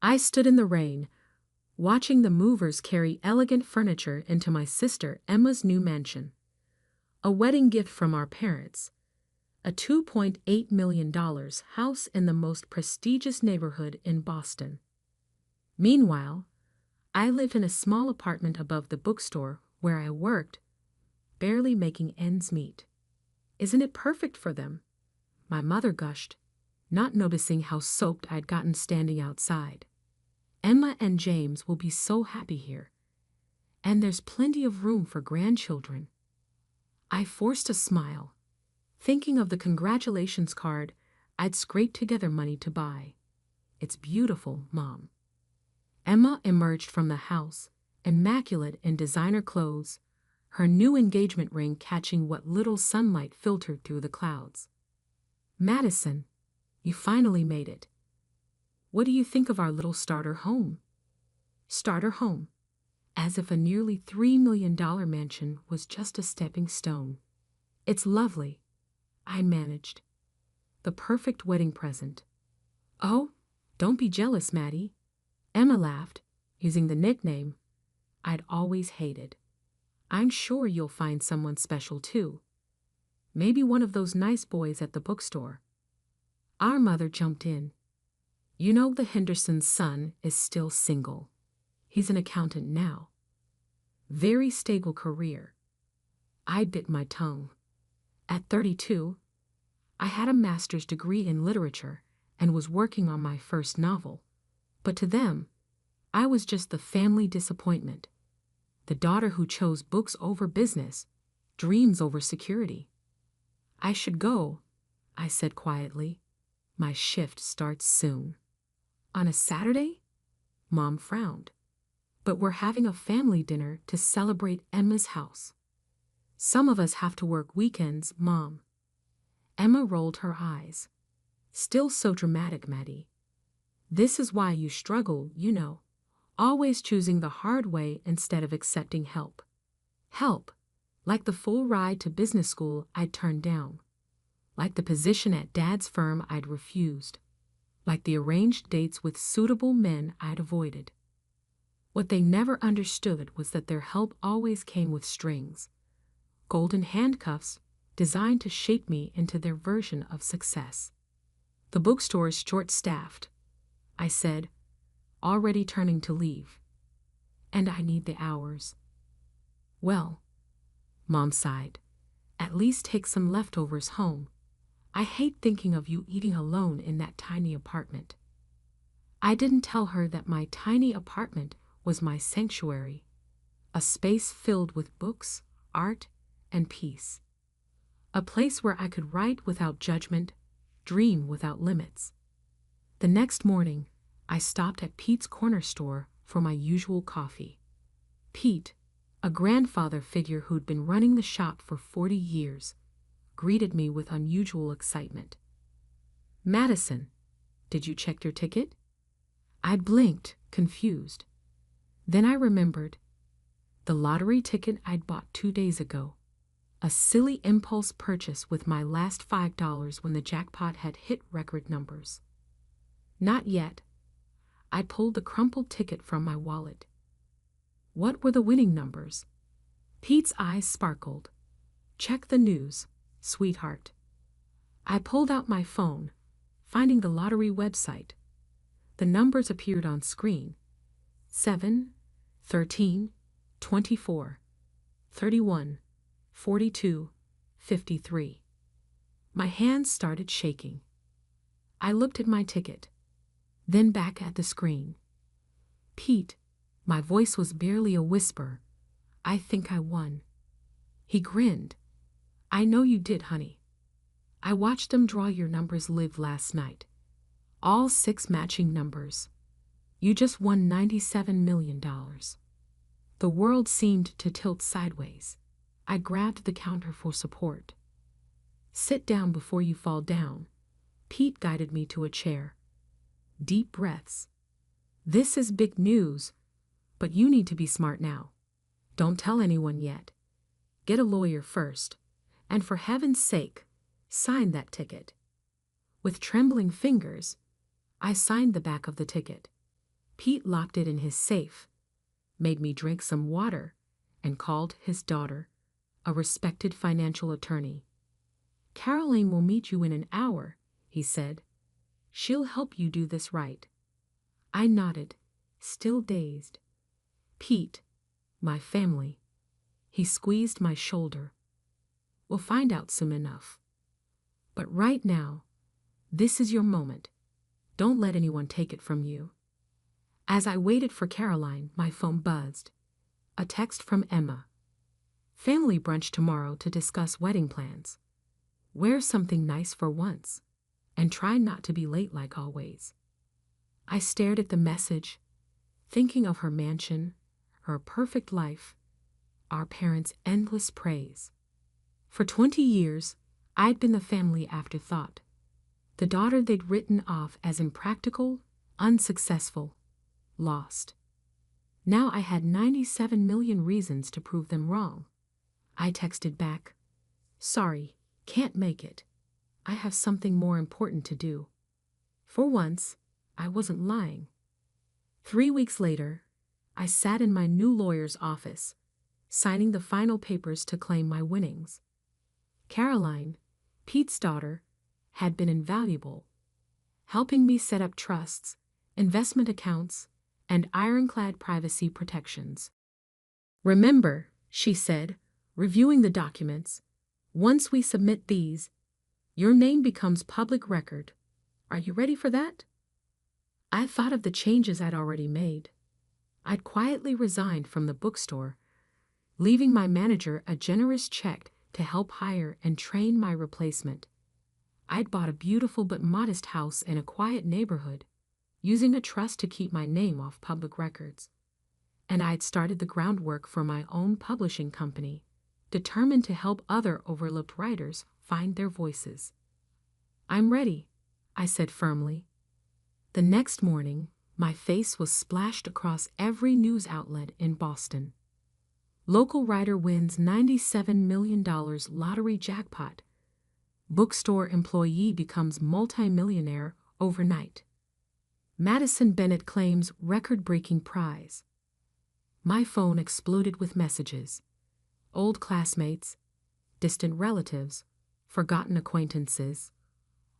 I stood in the rain, watching the movers carry elegant furniture into my sister Emma's new mansion. A wedding gift from our parents. A $2.8 million house in the most prestigious neighborhood in Boston. Meanwhile, I lived in a small apartment above the bookstore where I worked, barely making ends meet. Isn't it perfect for them? My mother gushed, not noticing how soaked I'd gotten standing outside. Emma and James will be so happy here. And there's plenty of room for grandchildren. I forced a smile, thinking of the congratulations card I'd scraped together money to buy. It's beautiful, Mom. Emma emerged from the house, immaculate in designer clothes, her new engagement ring catching what little sunlight filtered through the clouds. Madison, you finally made it. What do you think of our little starter home? Starter home. As if a nearly $3 million mansion was just a stepping stone. It's lovely, I managed. The perfect wedding present. Oh, don't be jealous, Maddie. Emma laughed, using the nickname I'd always hated. I'm sure you'll find someone special too. Maybe one of those nice boys at the bookstore. Our mother jumped in. You know the Henderson's son is still single. He's an accountant now. Very stable career. I bit my tongue. At 32, I had a master's degree in literature and was working on my first novel. But to them, I was just the family disappointment. The daughter who chose books over business, dreams over security. I should go, I said quietly. My shift starts soon. On a Saturday? Mom frowned. But we're having a family dinner to celebrate Emma's house. Some of us have to work weekends, Mom. Emma rolled her eyes. Still so dramatic, Maddie. This is why you struggle, you know. Always choosing the hard way instead of accepting help. Help, like the full ride to business school I'd turned down. Like the position at Dad's firm I'd refused. Like the arranged dates with suitable men I'd avoided. What they never understood was that their help always came with strings. Golden handcuffs designed to shape me into their version of success. The bookstore's short-staffed, I said, already turning to leave. And I need the hours. Well, Mom sighed, at least take some leftovers home. I hate thinking of you eating alone in that tiny apartment. I didn't tell her that my tiny apartment was my sanctuary, a space filled with books, art, and peace. A place where I could write without judgment, dream without limits. The next morning, I stopped at Pete's corner store for my usual coffee. Pete, a grandfather figure who'd been running the shop for 40 years, greeted me with unusual excitement. Madison, did you check your ticket? I blinked, confused. Then I remembered the lottery ticket I'd bought 2 days ago. A silly impulse purchase with my last $5 when the jackpot had hit record numbers. Not yet. I pulled the crumpled ticket from my wallet. What were the winning numbers? Pete's eyes sparkled. Check the news, sweetheart. I pulled out my phone, finding the lottery website. The numbers appeared on screen. 7, 13, 24, 31, 42, 53. My hands started shaking. I looked at my ticket, then back at the screen. Pete, my voice was barely a whisper. I think I won. He grinned. I know you did, honey. I watched them draw your numbers live last night. All 6 matching numbers. You just won $97 million. The world seemed to tilt sideways. I grabbed the counter for support. Sit down before you fall down. Pete guided me to a chair. Deep breaths. This is big news, but you need to be smart now. Don't tell anyone yet. Get a lawyer first, and for heaven's sake, sign that ticket. With trembling fingers, I signed the back of the ticket. Pete locked it in his safe, made me drink some water, and called his daughter, a respected financial attorney. "Caroline will meet you in an hour," he said. "She'll help you do this right." I nodded, still dazed. "Pete, my family." He squeezed my shoulder. "We'll find out soon enough. But right now, this is your moment. Don't let anyone take it from you." As I waited for Caroline, my phone buzzed. A text from Emma. "Family brunch tomorrow to discuss wedding plans. Wear something nice for once, and try not to be late like always." I stared at the message, thinking of her mansion, her perfect life, our parents' endless praise. For 20 years, I'd been the family afterthought, the daughter they'd written off as impractical, unsuccessful, lost. Now I had 97 million reasons to prove them wrong. I texted back, "Sorry, can't make it. I have something more important to do." For once, I wasn't lying. 3 weeks later, I sat in my new lawyer's office, signing the final papers to claim my winnings. Caroline, Pete's daughter, had been invaluable, helping me set up trusts, investment accounts, and ironclad privacy protections. "Remember," she said, reviewing the documents, "once we submit these, your name becomes public record. Are you ready for that?" I thought of the changes I'd already made. I'd quietly resigned from the bookstore, leaving my manager a generous check to help hire and train my replacement. I'd bought a beautiful but modest house in a quiet neighborhood, using a trust to keep my name off public records. And I'd started the groundwork for my own publishing company, determined to help other overlooked writers find their voices. "I'm ready," I said firmly. The next morning, my face was splashed across every news outlet in Boston. Local writer wins $97 million lottery jackpot. Bookstore employee becomes multimillionaire overnight. Madison Bennett claims record-breaking prize. My phone exploded with messages. Old classmates, distant relatives, forgotten acquaintances,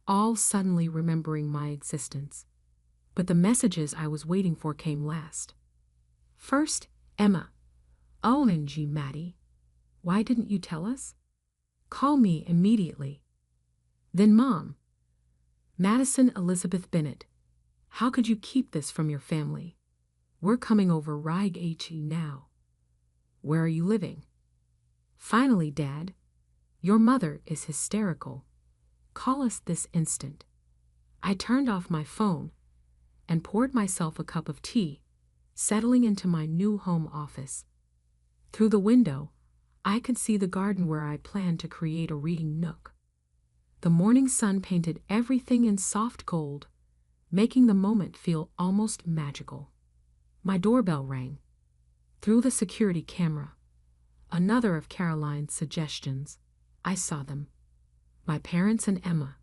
all suddenly remembering my existence. But the messages I was waiting for came last. First, Emma. "OMG, Maddie. Why didn't you tell us? Call me immediately." Then Mom. "Madison Elizabeth Bennett. How could you keep this from your family? We're coming over right now. Where are you living?" Finally, Dad. "Your mother is hysterical. Call us this instant." I turned off my phone and poured myself a cup of tea, settling into my new home office. Through the window, I could see the garden where I planned to create a reading nook. The morning sun painted everything in soft gold, making the moment feel almost magical. My doorbell rang. Through the security camera, another of Caroline's suggestions, I saw them. My parents and Emma,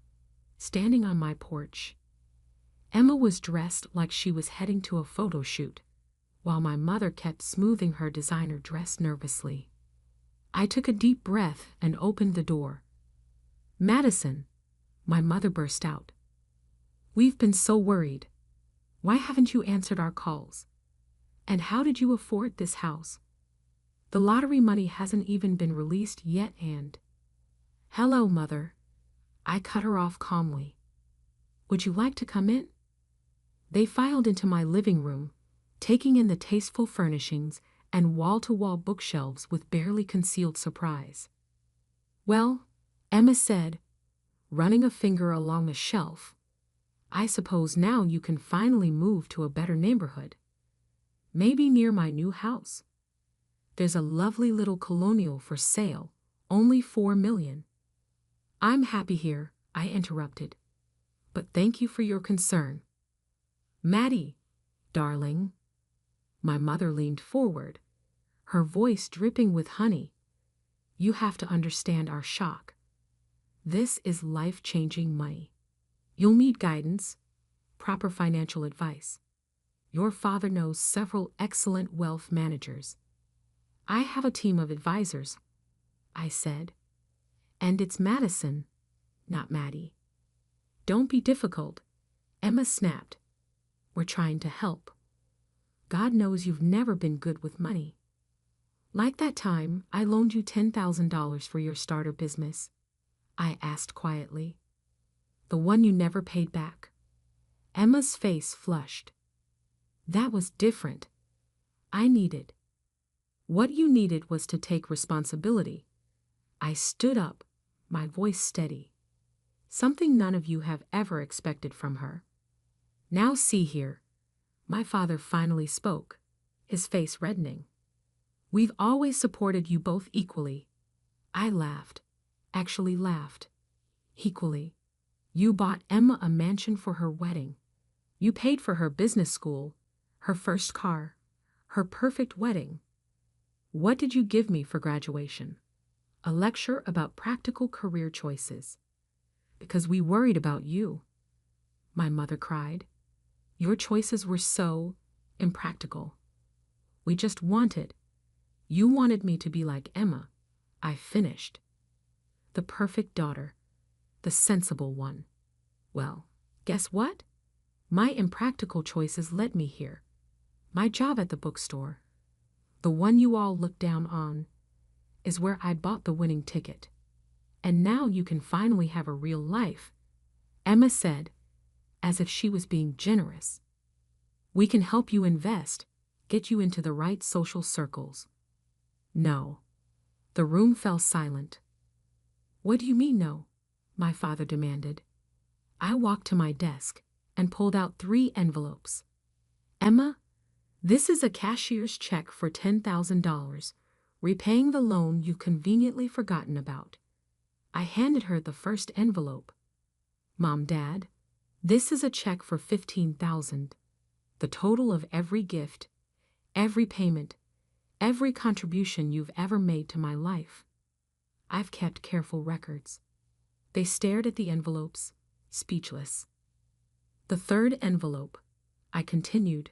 standing on my porch. Emma was dressed like she was heading to a photo shoot, while my mother kept smoothing her designer dress nervously. I took a deep breath and opened the door. "Madison," my mother burst out. "We've been so worried. Why haven't you answered our calls? And how did you afford this house? The lottery money hasn't even been released yet and—" "Hello, Mother." I cut her off calmly. "Would you like to come in?" They filed into my living room, taking in the tasteful furnishings and wall-to-wall bookshelves with barely concealed surprise. "Well," Emma said, running a finger along the shelf, "I suppose now you can finally move to a better neighborhood. Maybe near my new house. There's a lovely little colonial for sale, only $4 million. "I'm happy here," I interrupted. "But thank you for your concern." "Maddie, darling." My mother leaned forward, her voice dripping with honey. "You have to understand our shock. This is life-changing money. You'll need guidance, proper financial advice. Your father knows several excellent wealth managers. I have a team of advisors, I said. And it's Madison, not Maddie. Don't be difficult, Emma snapped. We're trying to help. God knows you've never been good with money. Like that time I loaned you $10,000 for your starter business, I asked quietly. The one you never paid back. Emma's face flushed. That was different. I needed. What you needed was to take responsibility. I stood up, my voice steady. Something none of you have ever expected from her. Now see here. My father finally spoke, his face reddening. We've always supported you both equally. I laughed, actually laughed. Equally. You bought Emma a mansion for her wedding. You paid for her business school, her first car, her perfect wedding. What did you give me for graduation? A lecture about practical career choices. Because we worried about you, my mother cried. Your choices were so impractical. We just wanted. You wanted me to be like Emma, I finished. The perfect daughter, the sensible one. Well, guess what? My impractical choices led me here. My job at the bookstore, the one you all look down on, is where I bought the winning ticket. And now you can finally have a real life, Emma said, as if she was being generous. We can help you invest, get you into the right social circles. No. The room fell silent. What do you mean no? My father demanded. I walked to my desk and pulled out 3 envelopes. Emma, this is a cashier's check for $10,000, repaying the loan you've conveniently forgotten about. I handed her the first envelope. Mom, Dad, this is a check for $15,000, the total of every gift, every payment, every contribution you've ever made to my life. I've kept careful records. They stared at the envelopes, speechless. The third envelope, I continued,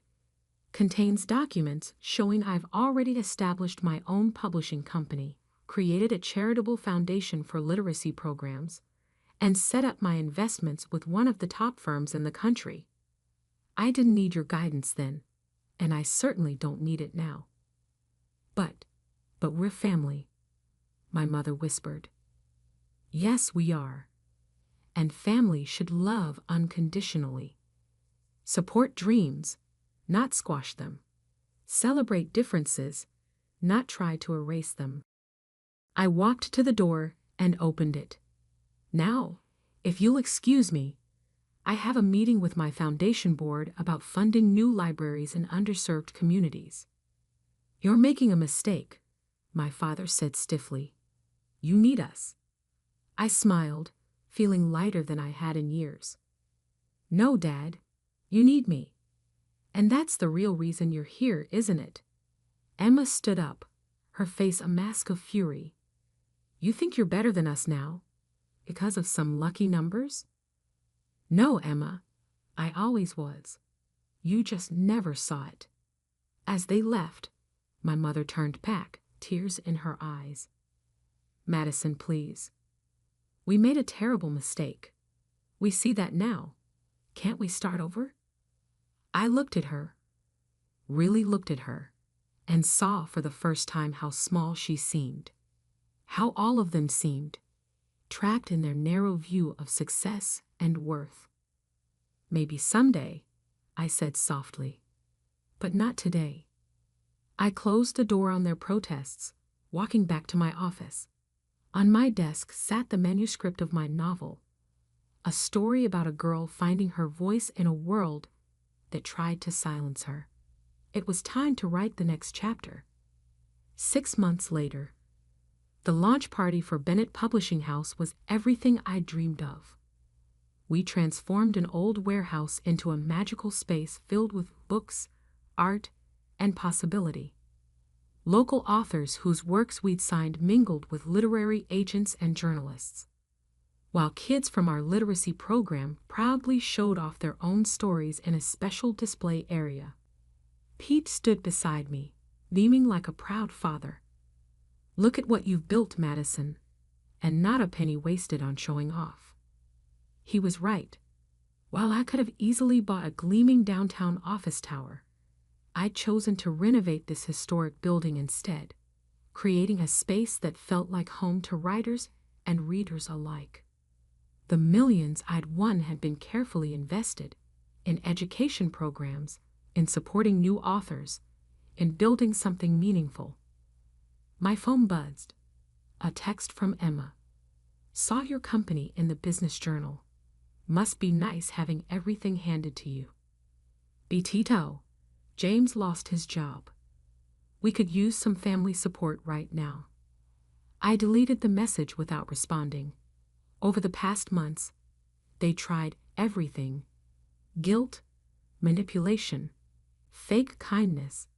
contains documents showing I've already established my own publishing company, created a charitable foundation for literacy programs, and set up my investments with one of the top firms in the country. I didn't need your guidance then, and I certainly don't need it now. But we're family, my mother whispered. Yes, we are. And family should love unconditionally. Support dreams, not squash them. Celebrate differences, not try to erase them. I walked to the door and opened it. Now, if you'll excuse me, I have a meeting with my foundation board about funding new libraries in underserved communities. You're making a mistake, my father said stiffly. You need us. I smiled, feeling lighter than I had in years. No, Dad, you need me. And that's the real reason you're here, isn't it? Emma stood up, her face a mask of fury. You think you're better than us now? Because of some lucky numbers? No, Emma, I always was. You just never saw it. As they left, my mother turned back, tears in her eyes. Madison, please. We made a terrible mistake. We see that now. Can't we start over? I looked at her, really looked at her, and saw for the first time how small she seemed. How all of them seemed, trapped in their narrow view of success and worth. Maybe someday, I said softly, but not today. I closed the door on their protests, walking back to my office. On my desk sat the manuscript of my novel, a story about a girl finding her voice in a world that tried to silence her. It was time to write the next chapter. 6 months later, the launch party for Bennett Publishing House was everything I dreamed of. We transformed an old warehouse into a magical space filled with books, art, and possibility. Local authors whose works we'd signed mingled with literary agents and journalists, while kids from our literacy program proudly showed off their own stories in a special display area. Pete stood beside me, beaming like a proud father. Look at what you've built, Madison, and not a penny wasted on showing off. He was right. While I could have easily bought a gleaming downtown office tower, I'd chosen to renovate this historic building instead, creating a space that felt like home to writers and readers alike. The millions I'd won had been carefully invested in education programs, in supporting new authors, in building something meaningful. My phone buzzed. A text from Emma. Saw your company in the business journal. Must be nice having everything handed to you. Betito, James lost his job. We could use some family support right now. I deleted the message without responding. Over the past months, they tried everything. Guilt, manipulation, fake kindness,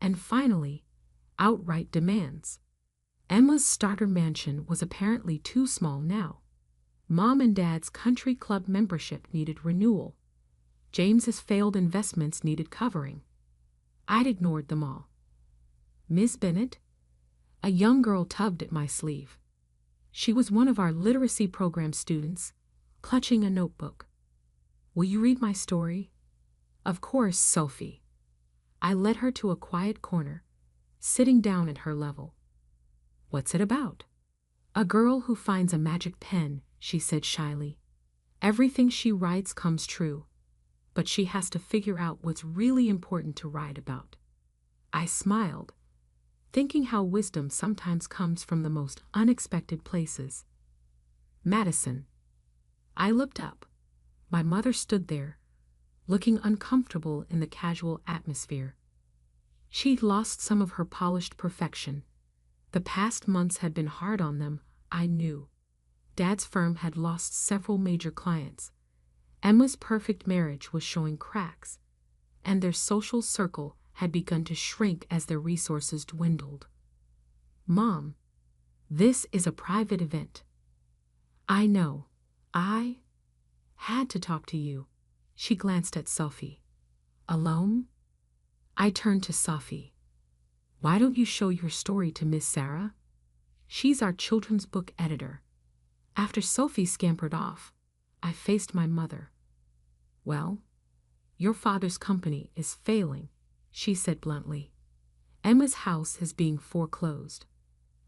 and finally, outright demands. Emma's starter mansion was apparently too small now. Mom and Dad's country club membership needed renewal. James's failed investments needed covering. I'd ignored them all. Miss Bennett? A young girl tugged at my sleeve. She was one of our literacy program students, clutching a notebook. Will you read my story? Of course, Sophie. I led her to a quiet corner, sitting down at her level. What's it about? A girl who finds a magic pen, she said shyly. Everything she writes comes true, but she has to figure out what's really important to write about. I smiled, thinking how wisdom sometimes comes from the most unexpected places. Madison. I looked up. My mother stood there, looking uncomfortable in the casual atmosphere. She'd lost some of her polished perfection. The past months had been hard on them, I knew. Dad's firm had lost several major clients. Emma's perfect marriage was showing cracks, and their social circle had begun to shrink as their resources dwindled. Mom, this is a private event. I know. I had to talk to you. She glanced at Sophie. Alone? I turned to Sophie. Why don't you show your story to Miss Sarah? She's our children's book editor. After Sophie scampered off, I faced my mother. Well, your father's company is failing, she said bluntly. Emma's house is being foreclosed.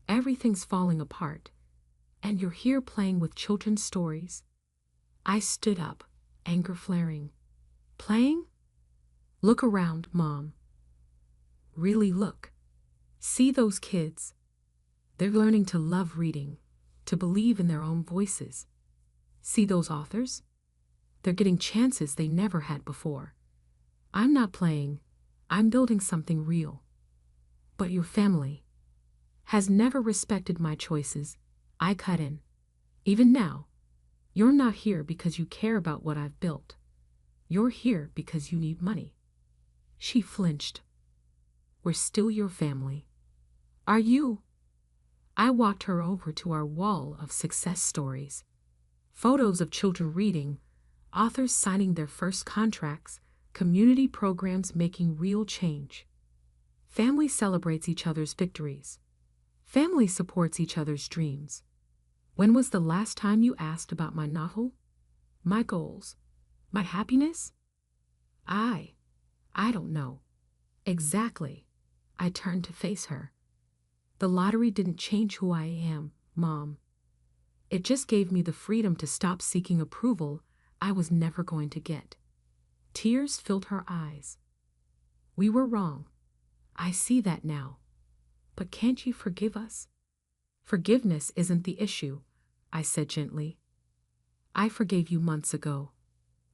Everything's falling apart, and you're here playing with children's stories. I stood up, anger flaring. Playing? Look around, Mom. Really look. See those kids. They're learning to love reading, to believe in their own voices. See those authors? They're getting chances they never had before. I'm not playing. I'm building something real. But your family has never respected my choices. I cut in. Even now, you're not here because you care about what I've built. You're here because you need money. She flinched. We're still your family. Are you? I walked her over to our wall of success stories. Photos of children reading, authors signing their first contracts, community programs making real change. Family celebrates each other's victories. Family supports each other's dreams. When was the last time you asked about my novel? My goals? My happiness? I don't know. Exactly. I turned to face her. The lottery didn't change who I am, Mom. It just gave me the freedom to stop seeking approval I was never going to get. Tears filled her eyes. We were wrong. I see that now. But can't you forgive us? Forgiveness isn't the issue, I said gently. I forgave you months ago.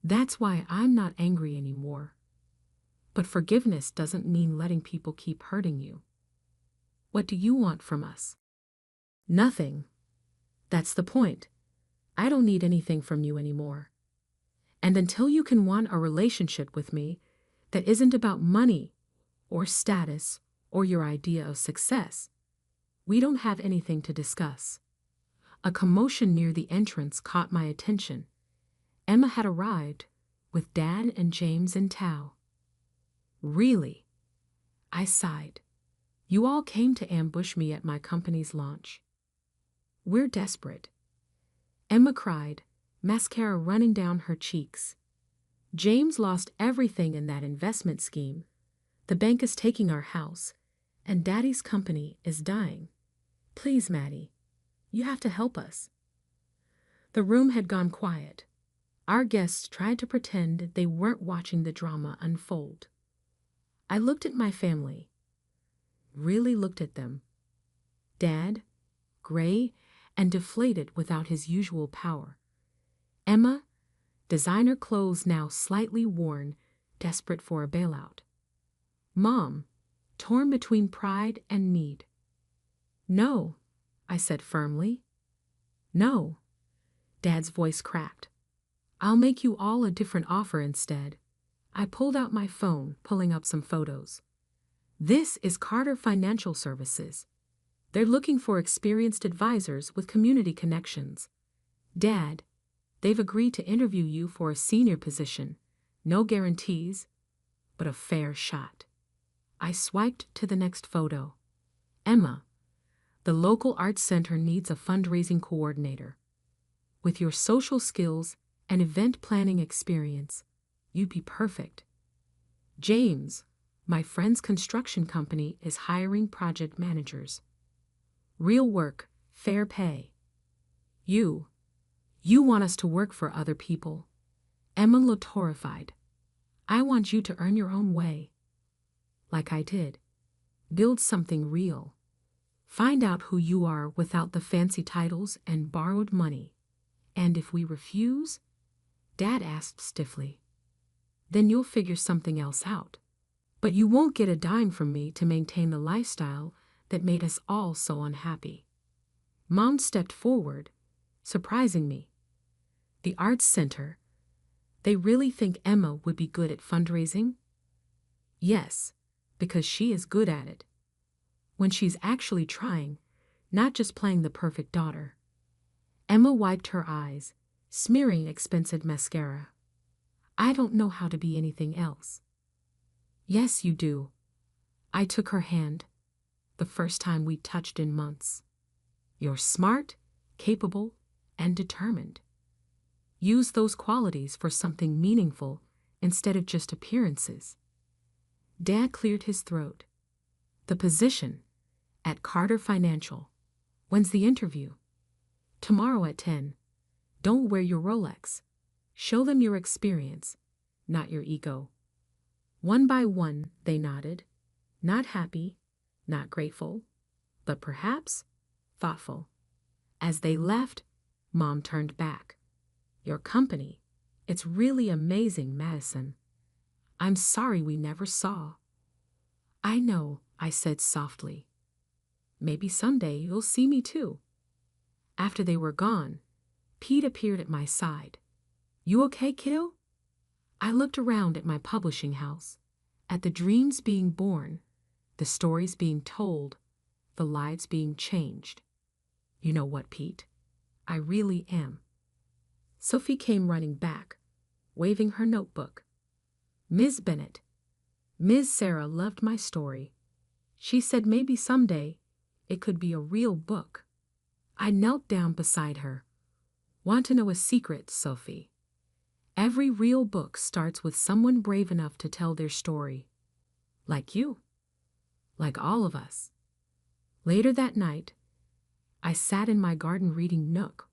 That's why I'm not angry anymore. But forgiveness doesn't mean letting people keep hurting you. What do you want from us? Nothing. That's the point. I don't need anything from you anymore. And until you can want a relationship with me that isn't about money or status or your idea of success, we don't have anything to discuss. A commotion near the entrance caught my attention. Emma had arrived with Dad and James in tow. Really? I sighed. You all came to ambush me at my company's launch. We're desperate. Emma cried, mascara running down her cheeks. James lost everything in that investment scheme. The bank is taking our house, and Daddy's company is dying. Please, Maddie, you have to help us. The room had gone quiet. Our guests tried to pretend they weren't watching the drama unfold. I looked at my family. Really looked at them. Dad, gray and deflated without his usual power. Emma, designer clothes now slightly worn, desperate for a bailout. Mom, torn between pride and need. No, I said firmly. No. Dad's voice cracked. I'll make you all a different offer instead. I pulled out my phone, pulling up some photos. This is Carter Financial Services. They're looking for experienced advisors with community connections. Dad, they've agreed to interview you for a senior position. No guarantees, but a fair shot. I swiped to the next photo. Emma, the local arts center needs a fundraising coordinator. With your social skills and event planning experience, you'd be perfect. James, my friend's construction company is hiring project managers. Real work, fair pay. You want us to work for other people. Emma looked horrified. I want you to earn your own way. Like I did. Build something real. Find out who you are without the fancy titles and borrowed money. And if we refuse, Dad asked stiffly, then you'll figure something else out. But you won't get a dime from me to maintain the lifestyle that made us all so unhappy. Mom stepped forward, surprising me. The Arts Center, they really think Emma would be good at fundraising? Yes, because she is good at it. When she's actually trying, not just playing the perfect daughter. Emma wiped her eyes, smearing expensive mascara. I don't know how to be anything else. Yes, you do. I took her hand, the first time we touched in months. You're smart, capable, and determined. Use those qualities for something meaningful instead of just appearances. Dad cleared his throat. The position at Carter Financial. When's the interview? Tomorrow at 10. Don't wear your Rolex. Show them your experience, not your ego. One by one, they nodded, not happy, not grateful, but perhaps thoughtful. As they left, Mom turned back. Your company, it's really amazing, Madison. I'm sorry we never saw. I know, I said softly. Maybe someday you'll see me too. After they were gone, Pete appeared at my side. You okay, kiddo? I looked around at my publishing house, at the dreams being born, the stories being told, the lives being changed. You know what, Pete? I really am. Sophie came running back, waving her notebook. Ms. Bennett, Ms. Sarah loved my story. She said maybe someday it could be a real book. I knelt down beside her. Want to know a secret, Sophie? Every real book starts with someone brave enough to tell their story. Like you. Like all of us. Later that night, I sat in my garden reading nook,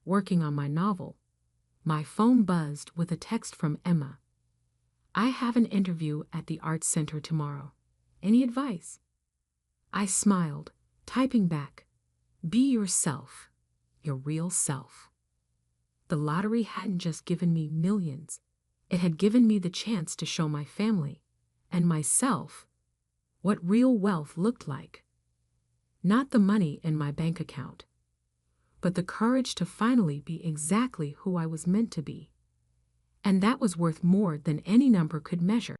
working on my novel. My phone buzzed with a text from Emma. I have an interview at the Arts Center tomorrow. Any advice? I smiled, typing back. Be yourself, your real self. The lottery hadn't just given me millions. It had given me the chance to show my family and myself what real wealth looked like. Not the money in my bank account, but the courage to finally be exactly who I was meant to be. And that was worth more than any number could measure.